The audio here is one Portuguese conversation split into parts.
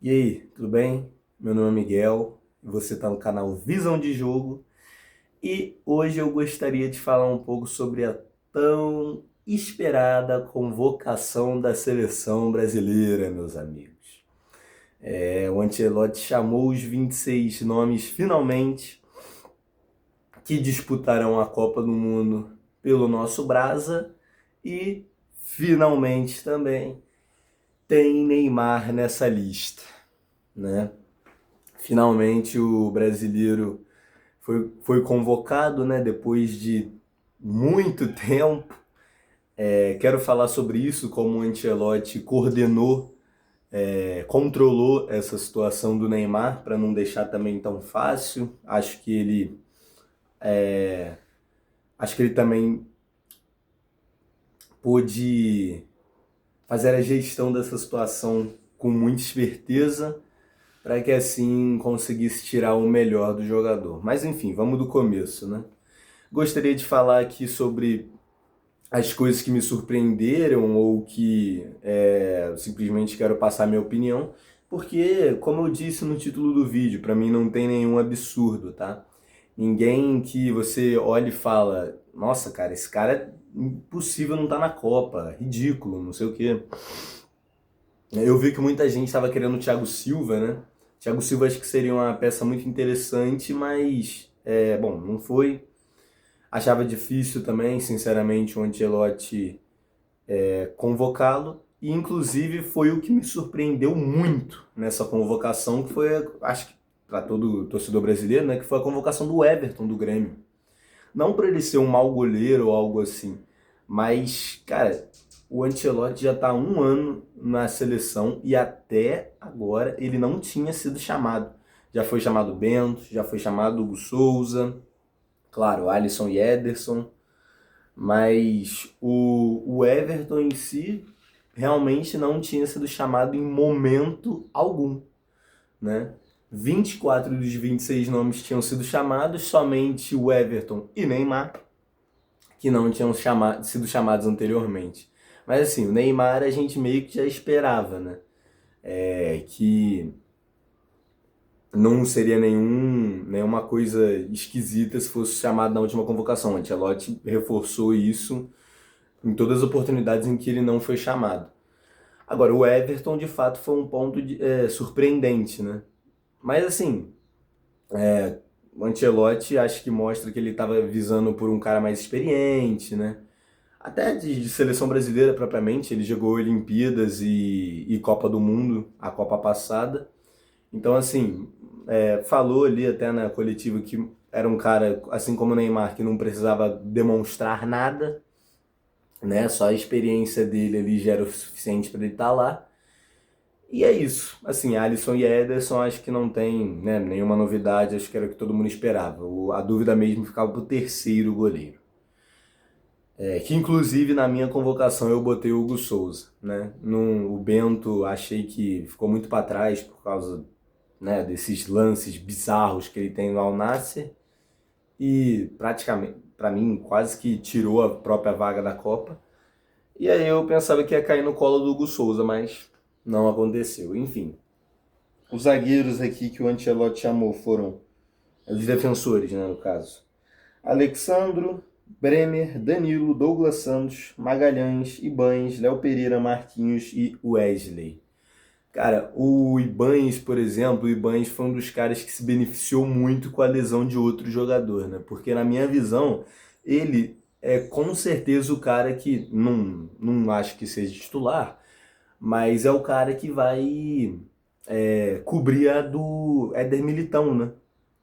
E aí, tudo bem? Meu nome é Miguel, você está no canal Visão de Jogo e hoje eu gostaria de falar um pouco sobre a tão esperada convocação da seleção brasileira, meus amigos. O Ancelotti chamou os 26 nomes finalmente que disputarão a Copa do Mundo pelo nosso Brasa e finalmente também tem Neymar nessa lista, né? Finalmente o brasileiro foi convocado, né, depois de muito tempo. Quero falar sobre isso, como o Ancelotti coordenou, controlou essa situação do Neymar para não deixar também tão fácil. Acho que ele também pôde fazer a gestão dessa situação com muita esperteza para que assim conseguisse tirar o melhor do jogador. Mas enfim, vamos do começo, né? Gostaria de falar aqui sobre as coisas que me surpreenderam ou que simplesmente quero passar minha opinião, porque, como eu disse no título do vídeo, para mim não tem nenhum absurdo, tá? Ninguém que você olhe e fala, nossa, cara, esse cara é impossível não tá na Copa, ridículo, não sei o quê. Eu vi que muita gente estava querendo o Thiago Silva, né? Thiago Silva acho que seria uma peça muito interessante, mas, bom, não foi. Achava difícil também, sinceramente, o Ancelotti convocá-lo. E inclusive foi o que me surpreendeu muito nessa convocação, que foi, acho que para todo torcedor brasileiro, né, que foi a convocação do Everton do Grêmio. Não por ele ser um mau goleiro ou algo assim, mas, cara, o Ancelotti já está há um ano na seleção e até agora ele não tinha sido chamado. Já foi chamado Bento, já foi chamado Hugo Souza, claro, Alisson e Ederson, mas o Everton em si realmente não tinha sido chamado em momento algum, né? 24 dos 26 nomes tinham sido chamados, somente o Everton e Neymar, que não tinham sido chamados anteriormente. Mas assim, o Neymar a gente meio que já esperava, né? Que não seria nenhuma coisa esquisita se fosse chamado na última convocação. O Ancelotti reforçou isso em todas as oportunidades em que ele não foi chamado. Agora, o Everton de fato foi um ponto surpreendente, né? Mas assim, o Ancelotti acho que mostra que ele estava visando por um cara mais experiente, né? Até de seleção brasileira propriamente, ele jogou Olimpíadas e Copa do Mundo, a Copa passada. Então, assim, falou ali até na coletiva que era um cara, assim como o Neymar, que não precisava demonstrar nada, né? Só a experiência dele ali já era o suficiente para ele estar lá. E é isso. Assim, Alisson e Ederson acho que não tem, né, nenhuma novidade, acho que era o que todo mundo esperava. A dúvida mesmo ficava pro terceiro goleiro. Que inclusive na minha convocação eu botei o Hugo Souza, né? O Bento achei que ficou muito para trás por causa, né, desses lances bizarros que ele tem no Al Nassr e praticamente, para mim, quase que tirou a própria vaga da Copa. E aí eu pensava que ia cair no colo do Hugo Souza, mas não aconteceu. Enfim, os zagueiros aqui que o Ancelotti chamou foram os defensores, né, no caso. Alexandro, Bremer, Danilo, Douglas Santos, Magalhães, Ibanes, Léo Pereira, Marquinhos e Wesley. Cara, o Ibanes, por exemplo, o Ibanes foi um dos caras que se beneficiou muito com a lesão de outro jogador, né? Porque na minha visão, ele é com certeza o cara que não acho que seja titular, mas é o cara que vai cobrir a do Éder Militão, né?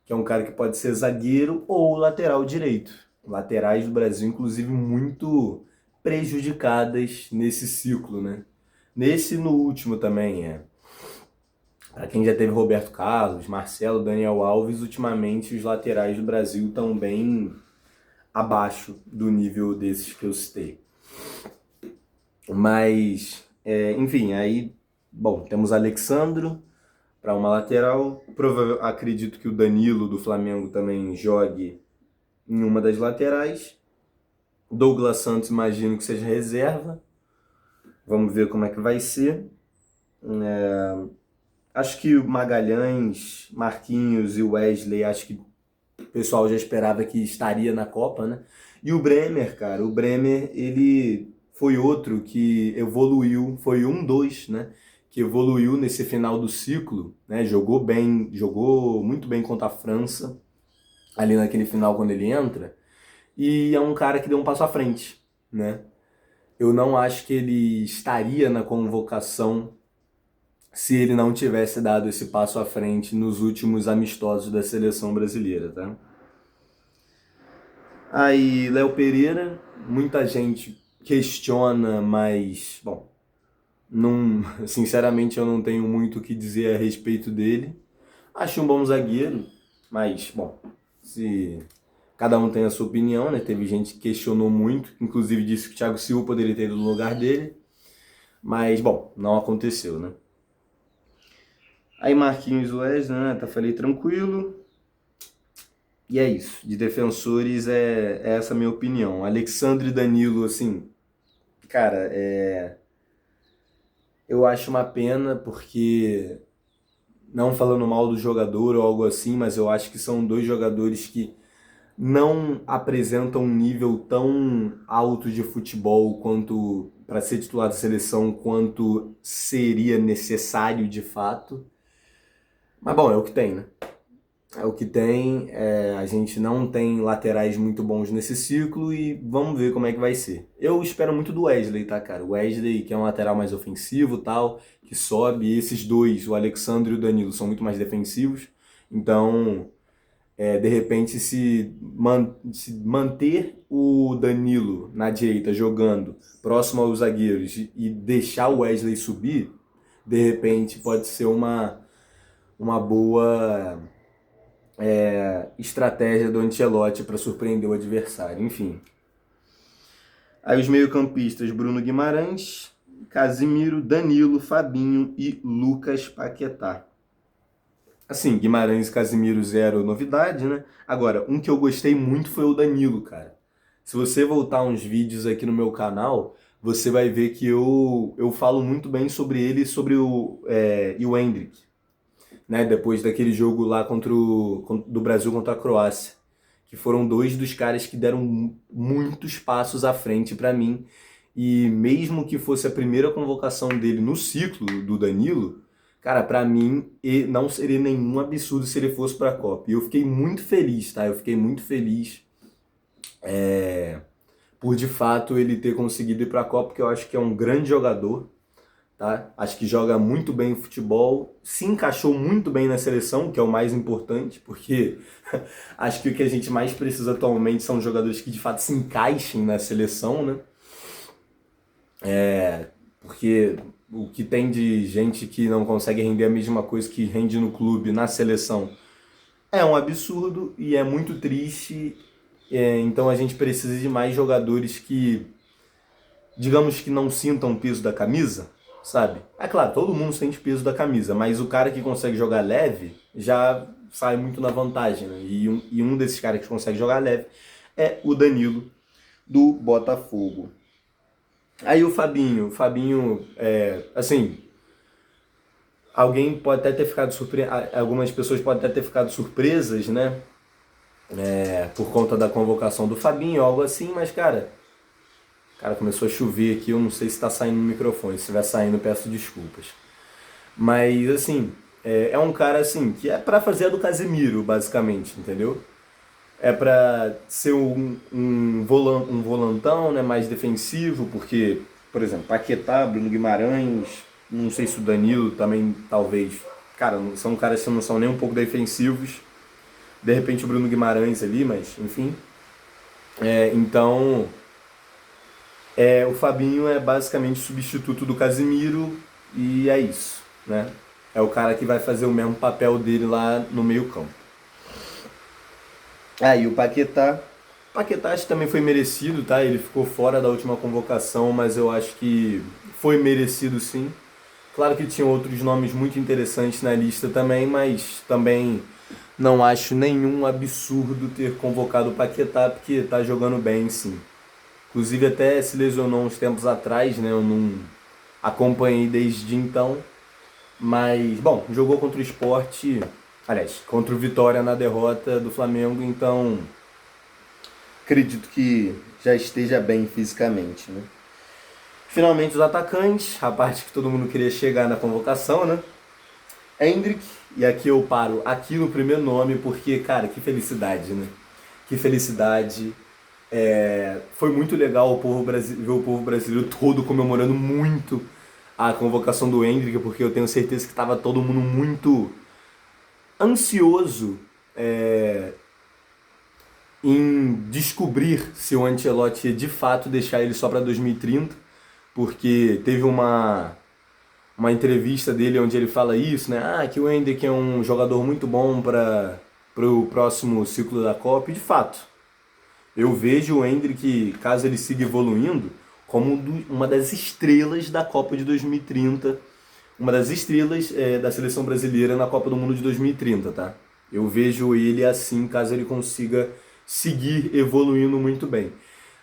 Que é um cara que pode ser zagueiro ou lateral direito. Laterais do Brasil, inclusive, muito prejudicadas nesse ciclo, né? Nesse e no último também, Para quem já teve Roberto Carlos, Marcelo, Daniel Alves, ultimamente os laterais do Brasil estão bem abaixo do nível desses que eu citei. Mas, enfim, aí, bom, temos Alexandro para uma lateral. Acredito que o Danilo do Flamengo também jogue em uma das laterais. Douglas Santos, imagino que seja reserva. Vamos ver como é que vai ser. Acho que o Magalhães, Marquinhos e o Wesley, acho que o pessoal já esperava que estaria na Copa, né? E o Bremer, cara, o Bremer, ele foi outro que evoluiu, foi um dos, né? Que evoluiu nesse final do ciclo, né? Jogou bem, jogou muito bem contra a França, ali naquele final quando ele entra, e é um cara que deu um passo à frente, né? Eu não acho que ele estaria na convocação se ele não tivesse dado esse passo à frente nos últimos amistosos da seleção brasileira, tá? Aí, Léo Pereira, muita gente questiona, mas, bom, não, sinceramente eu não tenho muito o que dizer a respeito dele. Acho um bom zagueiro, mas, bom, se cada um tem a sua opinião, né? Teve gente que questionou muito, inclusive disse que o Thiago Silva poderia ter ido no lugar dele, mas, bom, não aconteceu, né? Aí Marquinhos Wesley, né? Tá, falei tranquilo. E é isso. De defensores é essa a minha opinião. Alexandre e Danilo, assim, cara, eu acho uma pena porque, não falando mal do jogador ou algo assim, mas eu acho que são dois jogadores que não apresentam um nível tão alto de futebol quanto para ser titular da seleção quanto seria necessário de fato. Mas bom, é o que tem, né? É o que tem, a gente não tem laterais muito bons nesse ciclo e vamos ver como é que vai ser. Eu espero muito do Wesley, tá, cara? O Wesley, que é um lateral mais ofensivo tal, que sobe, e esses dois, o Alexandre e o Danilo, são muito mais defensivos. Então, de repente, se manter o Danilo na direita jogando próximo aos zagueiros e deixar o Wesley subir, de repente pode ser uma boa estratégia do Ancelotti para surpreender o adversário, enfim. Aí os meio-campistas: Bruno Guimarães, Casimiro, Danilo, Fabinho e Lucas Paquetá. Assim, Guimarães e Casimiro, zero novidade, né? Agora, um que eu gostei muito foi o Danilo, cara. Se você voltar uns vídeos aqui no meu canal, você vai ver que eu falo muito bem sobre ele e sobre o Endrick, né? Depois daquele jogo lá do Brasil contra a Croácia, que foram dois dos caras que deram muitos passos à frente para mim. E mesmo que fosse a primeira convocação dele no ciclo do Danilo, cara, para mim não seria nenhum absurdo se ele fosse para a Copa. E eu fiquei muito feliz, tá? Eu fiquei muito feliz por de fato ele ter conseguido ir para a Copa, porque eu acho que é um grande jogador, tá? Acho que joga muito bem o futebol, se encaixou muito bem na seleção, que é o mais importante, porque acho que o que a gente mais precisa atualmente são jogadores que de fato se encaixem na seleção, né? Porque o que tem de gente que não consegue render a mesma coisa que rende no clube, na seleção, é um absurdo e é muito triste. Então a gente precisa de mais jogadores que, digamos que não sintam o peso da camisa, sabe? É claro, todo mundo sente peso da camisa, mas o cara que consegue jogar leve já sai muito na vantagem, né? E um desses caras que consegue jogar leve é o Danilo, do Botafogo. Aí o Fabinho, assim, alguém pode até ter ficado surpreso, algumas pessoas podem até ter ficado surpresas, né? Por conta da convocação do Fabinho, algo assim, mas cara, começou a chover aqui, eu não sei se está saindo no microfone, se estiver saindo peço desculpas. Mas assim, é um cara assim que é para fazer a do Casemiro, basicamente, entendeu? É para ser um volantão, né, mais defensivo, porque, por exemplo, Paquetá, Bruno Guimarães, não sei se o Danilo também, talvez. Cara, são caras que não são nem um pouco defensivos. De repente o Bruno Guimarães ali, mas enfim. Então, o Fabinho é basicamente substituto do Casimiro e é isso, né? É o cara que vai fazer o mesmo papel dele lá no meio campo. E o Paquetá. O Paquetá acho que também foi merecido, tá? Ele ficou fora da última convocação, mas eu acho que foi merecido sim. Claro que tinha outros nomes muito interessantes na lista também, mas também não acho nenhum absurdo ter convocado o Paquetá, porque tá jogando bem sim. Inclusive até se lesionou uns tempos atrás, né? Eu não acompanhei desde então, Mas, bom, jogou contra o Sport, aliás, contra o Vitória na derrota do Flamengo, então acredito que já esteja bem fisicamente, né? Finalmente os atacantes, a parte que todo mundo queria chegar na convocação, né? Endrick, e aqui eu paro aqui no primeiro nome, porque, cara, que felicidade, né? Que felicidade. Foi muito legal ver o povo brasileiro todo comemorando muito a convocação do Endrick, porque eu tenho certeza que estava todo mundo muito ansioso em descobrir se o Ancelotti ia de fato deixar ele só para 2030, porque teve uma entrevista dele onde ele fala isso, né? Ah, que o Endrick é um jogador muito bom para o próximo ciclo da Copa, e de fato. Eu vejo o Endrick, caso ele siga evoluindo, como uma das estrelas da Copa de 2030, uma das estrelas da seleção brasileira na Copa do Mundo de 2030, tá? Eu vejo ele assim, caso ele consiga seguir evoluindo muito bem.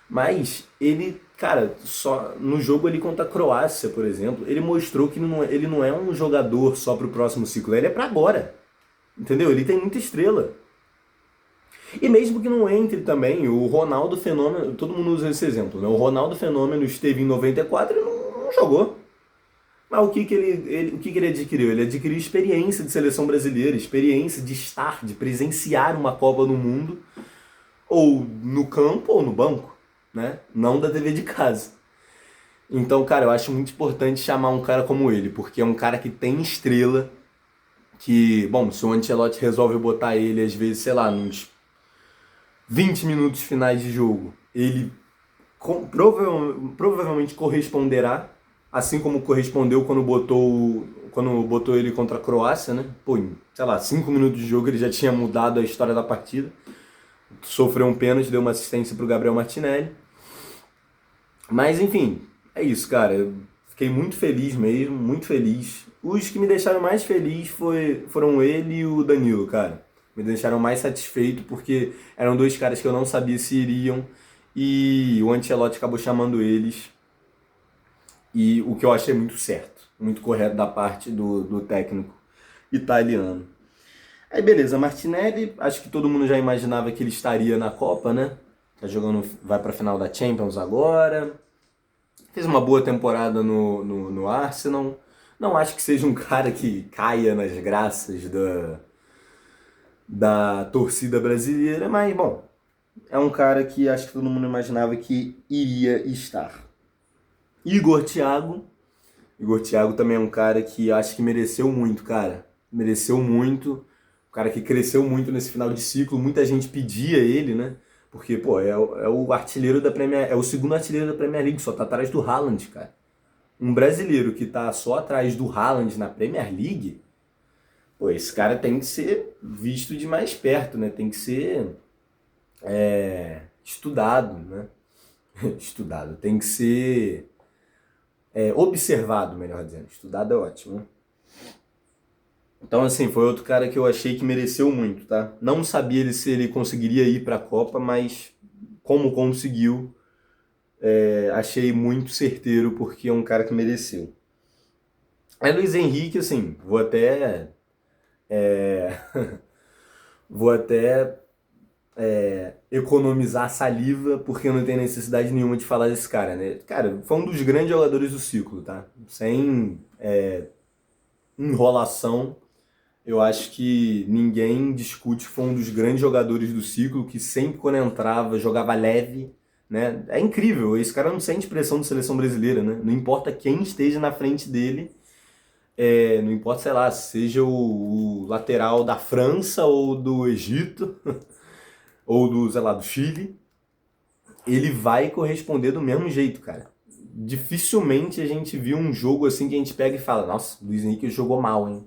Mas ele, cara, só no jogo ali contra a Croácia, por exemplo, ele mostrou que ele não é um jogador só pro próximo ciclo, ele é pra agora. Entendeu? Ele tem muita estrela. E mesmo que não entre também, o Ronaldo Fenômeno, todo mundo usa esse exemplo, né? O Ronaldo Fenômeno esteve em 94 e não jogou. Mas o que ele adquiriu? Ele adquiriu experiência de seleção brasileira, experiência de estar, de presenciar uma Copa no Mundo, ou no campo ou no banco, né? Não da TV de casa. Então, cara, eu acho muito importante chamar um cara como ele, porque é um cara que tem estrela, que, bom, se o Ancelotti resolve botar ele, às vezes, sei lá, nos 20 minutos finais de jogo, ele provavelmente corresponderá, assim como correspondeu quando botou ele contra a Croácia, né? Pô, em, sei lá, 5 minutos de jogo ele já tinha mudado a história da partida. Sofreu um pênalti, deu uma assistência pro Gabriel Martinelli. Mas enfim, é isso, cara. Eu fiquei muito feliz mesmo, muito feliz. Os que me deixaram mais feliz foram ele e o Danilo, cara. Me deixaram mais satisfeito porque eram dois caras que eu não sabia se iriam e o Ancelotti acabou chamando eles. E o que eu achei muito certo, muito correto da parte do técnico italiano. Aí beleza, Martinelli, acho que todo mundo já imaginava que ele estaria na Copa, né? Tá jogando, vai pra final da Champions agora. Fez uma boa temporada no Arsenal. Não acho que seja um cara que caia nas graças da torcida brasileira, mas bom, é um cara que acho que todo mundo imaginava que iria estar. Igor Thiago. Igor Thiago também é um cara que acho que mereceu muito, cara. Mereceu muito. Um cara que cresceu muito nesse final de ciclo. Muita gente pedia ele, né? Porque, pô, é o artilheiro da Premier, é o segundo artilheiro da Premier League, só tá atrás do Haaland, cara. Um brasileiro que tá só atrás do Haaland na Premier League, pô, esse cara tem que ser visto de mais perto, né? Tem que ser estudado, né? Estudado. Tem que ser observado, melhor dizendo. Estudado é ótimo, né? Então, assim, foi outro cara que eu achei que mereceu muito, tá? Não sabia se ele conseguiria ir pra Copa, mas como conseguiu, achei muito certeiro, porque é um cara que mereceu. Aí Luiz Henrique, assim, é, vou até economizar saliva, porque não tem necessidade nenhuma de falar desse cara, né? Cara, foi um dos grandes jogadores do ciclo, tá? Sem enrolação, eu acho que ninguém discute que foi um dos grandes jogadores do ciclo, que sempre quando entrava, jogava leve, né? É incrível, esse cara não sente pressão de seleção brasileira, né? Não importa quem esteja na frente dele, não importa, sei lá, seja o lateral da França ou do Egito, ou do, sei lá, do Chile, ele vai corresponder do mesmo jeito, cara. Dificilmente a gente viu um jogo assim que a gente pega e fala, nossa, o Luiz Henrique jogou mal, hein?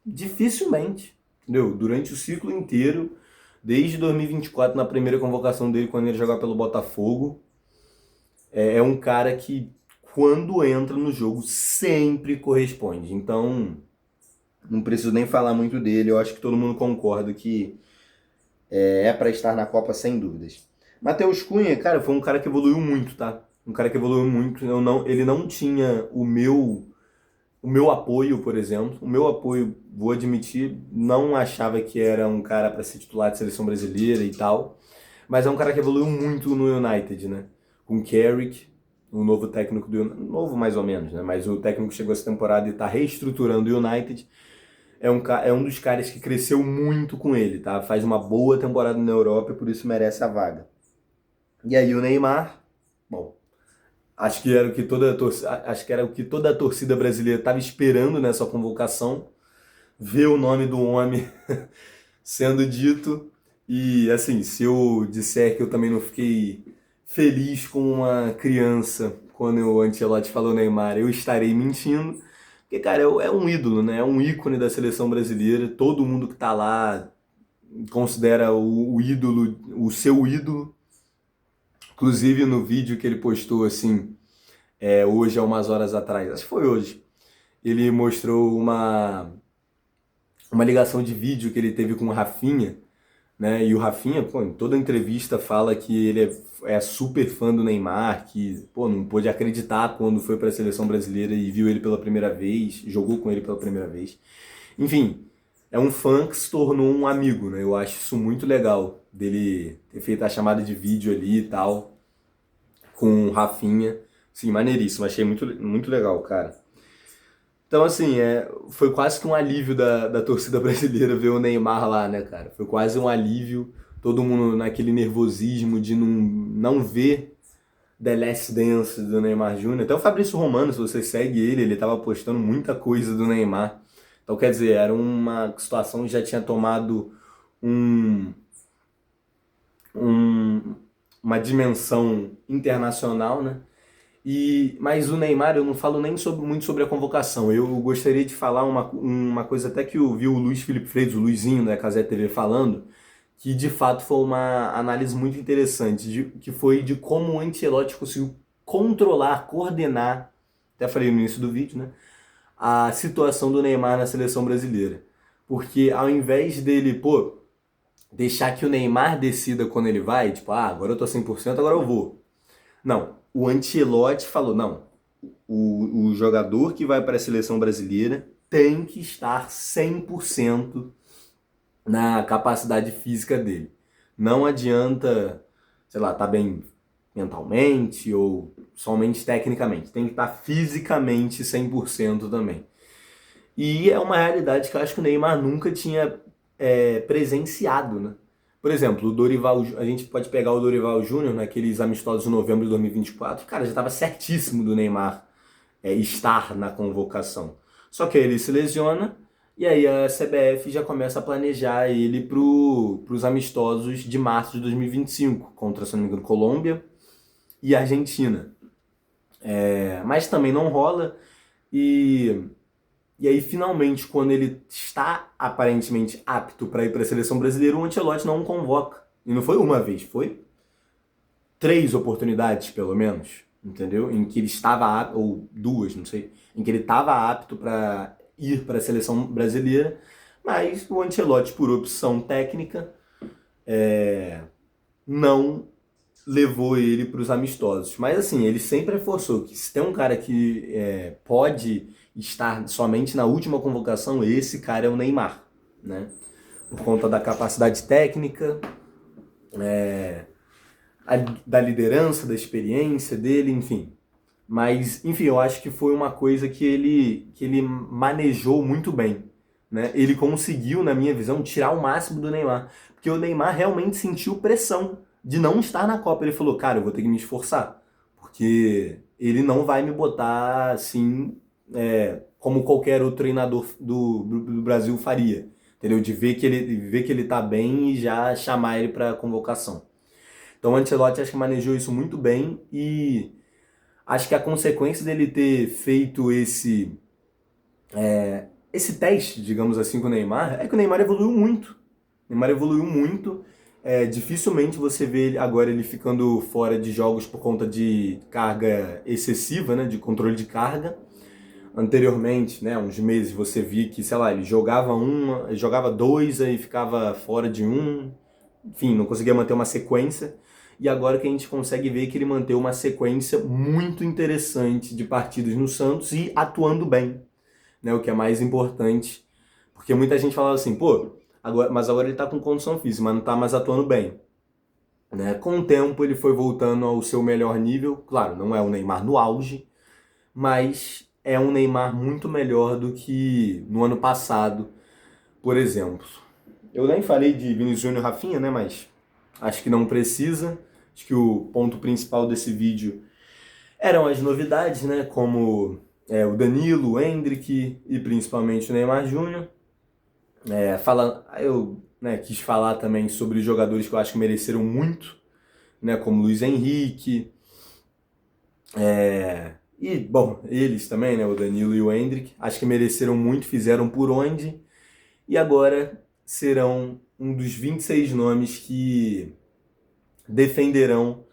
Dificilmente, entendeu? Durante o ciclo inteiro, desde 2024, na primeira convocação dele, quando ele jogar pelo Botafogo, é um cara que, quando entra no jogo, sempre corresponde. Então, não preciso nem falar muito dele, eu acho que todo mundo concorda que é para estar na Copa sem dúvidas. Matheus Cunha, cara, foi um cara que evoluiu muito, tá? Um cara que evoluiu muito. Ele não tinha o meu o meu apoio, por exemplo, o meu apoio, vou admitir, não achava que era um cara para ser titular de seleção brasileira e tal, mas é um cara que evoluiu muito no United, né? Com Carrick, o novo técnico do United, novo mais ou menos, né? Mas o técnico chegou essa temporada e está reestruturando o United. É um dos caras que cresceu muito com ele, tá? Faz uma boa temporada na Europa e por isso merece a vaga. E aí o Neymar, bom, acho que era o que toda a torcida brasileira estava esperando nessa convocação, ver o nome do homem sendo dito. E assim, se eu disser que eu também não fiquei feliz como uma criança quando o Ancelotti falou Neymar, eu estarei mentindo. Porque, cara, é um ídolo, né? É um ícone da seleção brasileira. Todo mundo que tá lá considera o ídolo, o seu ídolo. Inclusive no vídeo que ele postou assim, hoje há umas horas atrás, acho que foi hoje, ele mostrou uma ligação de vídeo que ele teve com o Rafinha, né? E o Rafinha, pô, em toda entrevista fala que ele é super fã do Neymar, que, pô, não pôde acreditar quando foi para a seleção brasileira e viu ele pela primeira vez, jogou com ele pela primeira vez. Enfim, é um fã que se tornou um amigo, né? Eu acho isso muito legal, dele ter feito a chamada de vídeo ali e tal, com o Rafinha. Sim, maneiríssimo, achei muito legal, cara. Então, assim, foi quase que um alívio da torcida brasileira ver o Neymar lá, né, cara? Foi quase um alívio, todo mundo naquele nervosismo de não ver The Last Dance do Neymar Júnior. Até o Fabrício Romano, se você segue ele tava postando muita coisa do Neymar. Então, quer dizer, era uma situação que já tinha tomado um, um- uma dimensão internacional, né? Mas o Neymar, eu não falo nem muito sobre a convocação. Eu gostaria de falar uma coisa até que eu vi o Luiz Felipe Freitas, o Luizinho da Cazé TV falando, que de fato foi uma análise muito interessante, que foi de como o Ancelotti conseguiu controlar, coordenar, até falei no início do vídeo, né, a situação do Neymar na seleção brasileira. Porque ao invés dele, pô, deixar que o Neymar decida quando ele vai, tipo, agora eu tô 100%, agora eu vou. Não, o Ancelotti falou, não, o jogador que vai para a seleção brasileira tem que estar 100% na capacidade física dele. Não adianta, sei lá, tá bem mentalmente ou somente tecnicamente. Tem que estar fisicamente 100% também. E é uma realidade que eu acho que o Neymar nunca tinha presenciado, né? Por exemplo, o Dorival, a gente pode pegar o Dorival Júnior naqueles amistosos de novembro de 2024, cara, já estava certíssimo do Neymar estar na convocação. Só que aí ele se lesiona e aí a CBF já começa a planejar ele para os amistosos de março de 2025, contra, se não me engano, Colômbia e Argentina. Mas também não rola e aí, finalmente, quando ele está aparentemente apto para ir para a seleção brasileira, o Ancelotti não o convoca. E não foi uma vez, foi 3 oportunidades, pelo menos, entendeu? Em que ele estava apto, ou 2, não sei, em que ele estava apto para ir para a seleção brasileira, mas o Ancelotti, por opção técnica, não levou ele para os amistosos. Mas assim, ele sempre reforçou que se tem um cara que pode estar somente na última convocação, esse cara é o Neymar, né? Por conta da capacidade técnica, da liderança, da experiência dele, enfim. Mas, enfim, eu acho que foi uma coisa que ele manejou muito bem, né? Ele conseguiu, na minha visão, tirar o máximo do Neymar. Porque o Neymar realmente sentiu pressão de não estar na Copa. Ele falou, cara, eu vou ter que me esforçar. Porque ele não vai me botar assim, como qualquer outro treinador do Brasil faria. Entendeu? De ver que ele tá bem e já chamar ele para convocação. Então o Ancelotti acho que manejou isso muito bem e acho que a consequência dele ter feito esse teste, digamos assim, com o Neymar, é que o Neymar evoluiu muito. O Neymar evoluiu muito. Dificilmente você vê agora ele ficando fora de jogos por conta de carga excessiva, né, de controle de carga. Anteriormente, né, uns meses, você via que, sei lá, ele jogava dois, aí ficava fora de um, enfim, não conseguia manter uma sequência. E agora que a gente consegue ver que ele manteve uma sequência muito interessante de partidas no Santos e atuando bem. né, o que é mais importante, porque muita gente falava assim, pô, mas agora ele tá com condição física, mas não tá mais atuando bem. Né? Com o tempo ele foi voltando ao seu melhor nível, claro, não é o Neymar no auge, mas é um Neymar muito melhor do que no ano passado, por exemplo. Eu nem falei de Vinícius Júnior e Rafinha, né, mas acho que não precisa. Acho que o ponto principal desse vídeo eram as novidades, né, como o Danilo, o Endrick e principalmente o Neymar Júnior. Eu quis falar também sobre jogadores que eu acho que mereceram muito, né, como Luiz Henrique, e, bom, eles também, né, o Danilo e o Endrick, acho que mereceram muito, fizeram por onde, e agora serão um dos 26 nomes que defenderão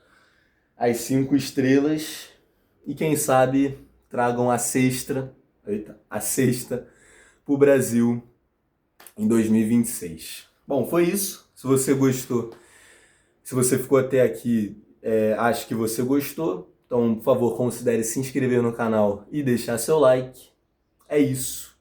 as 5 estrelas e, quem sabe, tragam a sexta para o Brasil em 2026. Bom, foi isso. Se você gostou, se você ficou até aqui, acho que você gostou. Então, por favor, considere se inscrever no canal e deixar seu like. É isso.